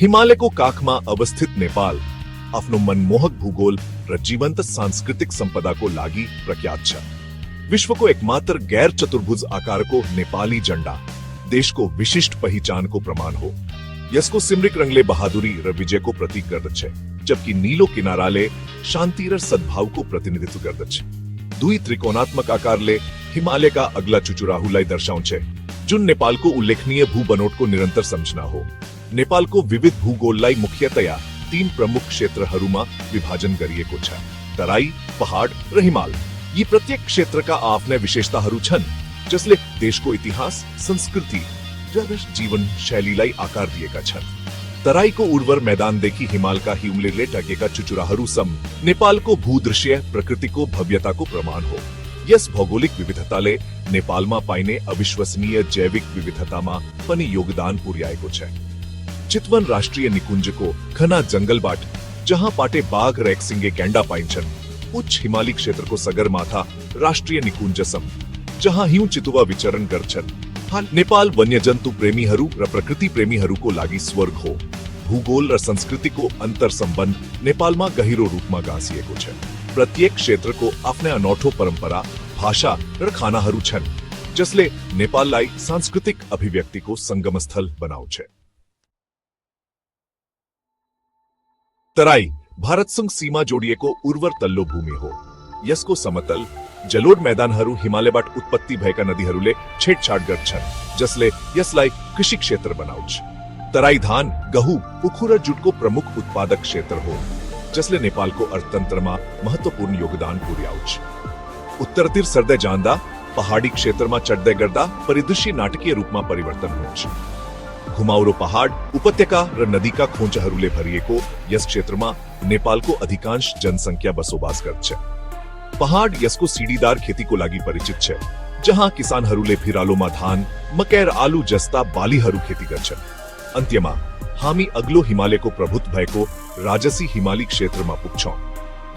हिमालयको કાખમાં અવસ્થિત નેપાલ આપનો મનમોહક ભૂગોલ र जीवंत सांस्कृतिक संपदा को लागी प्रख्यात છે। विश्व को एकमात्र गैर चतुर्भुज आकार को नेपाली झंडा देश को विशिष्ट पहचान को प्रमाण हो। यसको सिमरिक रंगले बहादुरी र विजय को प्रतीक करत છે, जबकि नीलो किनाराले शांति र सद्भाव को प्रतिनिधित्व करत છે। दुई त्रिकोणात्मक आकार ले हिमालय का अगला चुचुराहुलाई दर्शाव છે, जो नेपाल को उल्लेखनीय भू बनोट को निरंतर समझना हो। नेपाल को विविध भूगोललाई मुख्यतया तीन प्रमुख क्षेत्रहरूमा विभाजन गरिएको छ, तराई, पहाड़ र हिमाल। यी प्रत्येक क्षेत्र का आफ्नै विशेषताहरू छन्, जसले देशको इतिहास, संस्कृति र जीवन शैलीलाई आकार दिएका छन्। तराईको उर्वर मैदानदेखि हिमालका हिउँले ढकेका चुचुराहरूसम्म नेपालको भूदृश्य प्रकृतिको भव्यताको प्रमाण हो। यस भौगोलिक विविधताले नेपालमा पाइने अविश्वसनीय जैविक विविधतामा पनि योगदान पुर्याएको छ। चितवन राष्ट्रिय निकुञ्जको घना जंगलबाट जहाँ पाटे बाघ र एकसिंगे गेंडा पाइन्छन्, उच्च हिमाली क्षेत्रको सगरमाथा राष्ट्रिय निकुञ्जसम्म जहाँ हिउँ चितुवा विचरण गर्छन्। हाल नेपाल वन्यजन्तु प्रेमीहरू र प्रकृति प्रेमीहरूको लागि स्वर्ग हो। भूगोल र संस्कृतिको अन्तर सम्बन्ध नेपालमा गहिरो रूपमा गाँसिएको छ। प्रत्येक क्षेत्रको आफ्नै अनौठो परम्परा, भाषा र खानाहरू छन्, जसले नेपाललाई सांस्कृतिक अभिव्यक्तिको संगमस्थल बनाउँछ। तराई भारतसँग सीमा जोडिएको उर्वर तल्लो भूमि हो। यसको समतल जलोढ मैदानहरू हिमालयबाट उत्पत्ति भएका नदीहरूले छेडछाड गर्छन्, जसले यसलाई कृषि क्षेत्र बनाउँछ। तराई धान, गहुँ, उखु र जुटको प्रमुख उत्पादक क्षेत्र हो, जसले नेपालको अर्थतन्त्रमा महत्वपूर्ण योगदान पुर्याउँछ। उत्तरतिर सर्दै जाँदा पहाडी क्षेत्रमा चढ्दै गर्दा परिदृश्य नाटकीय रूपमा परिवर्तन हुन्छ। घुमाउरो पहाड, उपत्यका र नदीका खोंचहरूले भरिएको यस क्षेत्रमा नेपालको अधिकांश जनसंख्या बसोबास गर्छ। पहाड यसको सीढ़ीदार खेतीको लागि परिचित छ, जहाँ किसानहरूले भिरालोमा धान, मकै र आलु जस्ता बालीहरू खेती गर्छन्। अन्त्यमा हामी अग्लो हिमालयको प्रभुत्व भएको राजसी हिमाली क्षेत्रमा पुग्छौं।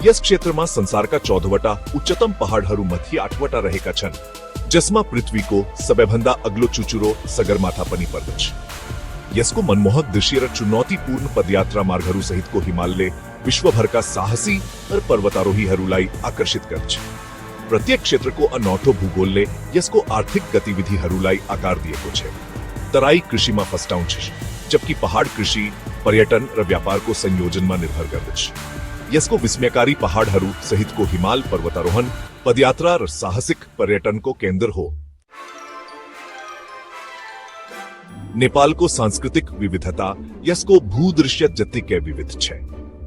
यस क्षेत्रमा संसारका 14वटा उच्चतम पहाडहरू मध्ये 8वटा रहेका छन्, जसमा पृथ्वीको सबैभन्दा अग्लो चुचुरो सगरमाथा पनि पर्दछ। यसको मनमोहक दृश्य र चुनौतीपूर्ण पदयात्रा मार्गहरू सहितको हिमालयले विश्वभरका साहसी र पर्वतारोहीहरूलाई आकर्षित गर्छ। प्रत्येक क्षेत्रको अनौठो भूगोलले यसको आर्थिक गतिविधिहरूलाई आकार दिएको छ। तराई कृषिमा फस्टाउँछ, जबकि पहाड कृषि, पर्यटन र व्यापारको संयोजनमा निर्भर गर्दछ। यसको विस्मयकारी पहाडहरू सहितको हिमाल पर्वतारोहण, पदयात्रा र साहसिक पर्यटनको केन्द्र हो। नेपालको सांस्कृतिक विविधता यसको भूदृश्य जत्तिकै विविध छ।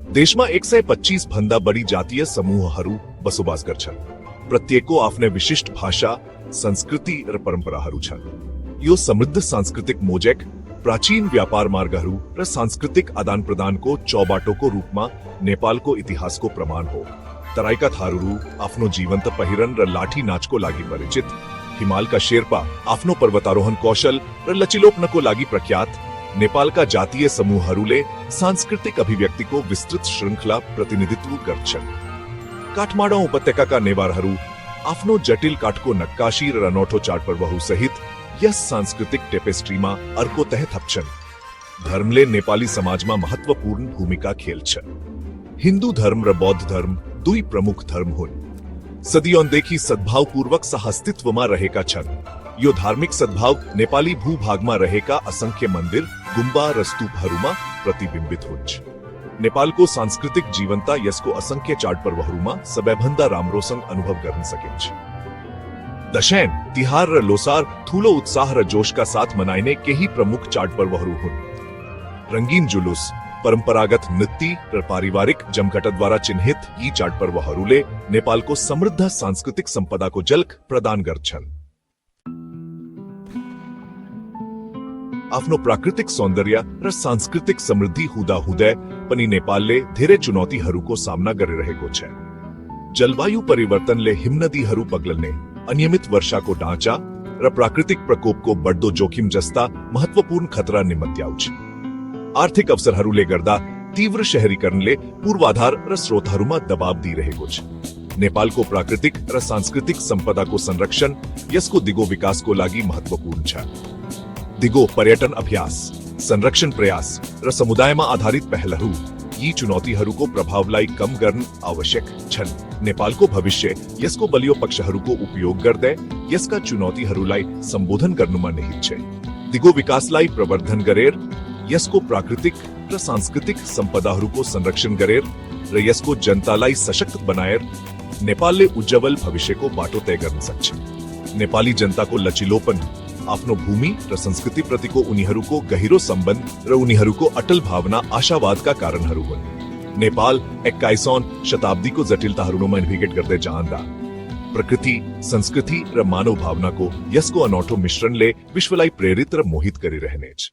देशमा 125 भन्दा बढी जातीय समूहहरू बसोबास गर्छन्। प्रत्येकको आफ्नै विशिष्ट भाषा, संस्कृति र परम्पराहरू छन्। यो समृद्ध सांस्कृतिक मोजेक प्राचीन व्यापार मार्गहरू र सांस्कृतिक आदान प्रदानको चौबाटोको रूपमा नेपालको इतिहासको प्रमाण हो। तराईका थारूहरू आफ्नो जीवन्त पहिरन र लाठी नाचको लागि परिचित, हिमालका शेर्पा आफ्नो पर्वतारोहण कौशल र लचिलोपनको लागि प्रख्यात, नेपालका जातीय समूहहरूले सांस्कृतिक अभिव्यक्तिको विस्तृत श्रृङ्खला प्रतिनिधित्व गर्छन्। काठमाडौँ उपत्यकाका नेवारहरू आफ्नो जटिल काठको नक्काशी र अनौठो चाडपर्वहरू सहित यस सांस्कृतिक टेपेस्ट्रीमा अर्को तह थप्छन्। धर्मले नेपाली समाजमा महत्वपूर्ण भूमिका खेल्छ। हिन्दू धर्म र बौद्ध धर्म दुई प्रमुख धर्म हुन्। सदियौंदेखि सद्भावपूर्वक सहअस्तित्वमा रहेका छन्। यो धार्मिक सद्भाव नेपाली भूभागमा रहेका असंख्य मन्दिर, गुम्बा र स्तूपहरूमा प्रतिबिम्बित हुन्छ। नेपालको सांस्कृतिक जीवनता यसको असंख्य चाडपर्वहरूमा सबैभन्दा राम्रोसँग अनुभव गर्न सकिन्छ। दशैन, तिहार र लोसार ठूलो उत्साह र जोशका साथ मनाइने केही प्रमुख चाडपर्वहरू हुन्। रंगीन जुलूस, परम्परागत नृत्य र पारिवारिक जमघटद्वारा चिन्हित यी चाडपर्वहरूले नेपालको समृद्ध सांस्कृतिक सम्पदाको झलक प्रदान गर्छन्। आफ्नो प्राकृतिक सौन्दर्य र सांस्कृतिक समृद्धि हुँदाहुँदै पनि नेपालले धेरै चुनौतीहरूको सामना गरिरहेको छ। जलवायु परिवर्तनले हिमनदीहरू पग्लने, अनियमित वर्षाको ढाँचा र प्राकृतिक प्रकोपको बढ्दो जोखिम जस्ता महत्वपूर्ण खतरा निम्त्याउँछ। आर्थिक अवसरहरूले गर्दा तीव्र शहरीकरणले पूर्वाधार र स्रोतहरूमा दबाव दिइरहेको छ। नेपालको प्राकृतिक र सांस्कृतिक सम्पदाको संरक्षण यसको दिगो विकासको लागि महत्वपूर्ण छ। दिगो पर्यटन अभ्यास संरक्षण प्रयास र समुदायमा आधारित पहलहरू यी चुनौतीहरूको प्रभावलाई कम गर्न आवश्यक छन्। नेपालको भविष्य यसको बलियो पक्षहरूको उपयोग गर्दै यसका चुनौतीहरूलाई सम्बोधन गर्नुमा निहित छ। दिगो विकासलाई प्रवर्धन गरेर यसको प्राकृतिक र सांस्कृतिक सम्पदाहरूको संरक्षण गरेर र यसको जनतालाई सशक्त बनाएर नेपालले उज्जवल भविष्यको बाटो तय गर्न सक्छ। नेपाली जनताको लचिलोपन, आफ्नो भूमि र संस्कृति प्रतिको उनीहरूको गहिरो सम्बन्ध र उनीहरूको अटल भावना आशावादका कारणहरू हुन्। नेपाल 21औं शताब्दीको जटिलताहरूमा नेभिगेट गर्दै जाँदा प्रकृति, संस्कृति र मानव भावनाको यसको अनौठो मिश्रणले विश्वलाई प्रेरित र मोहित गरिरहनेछ।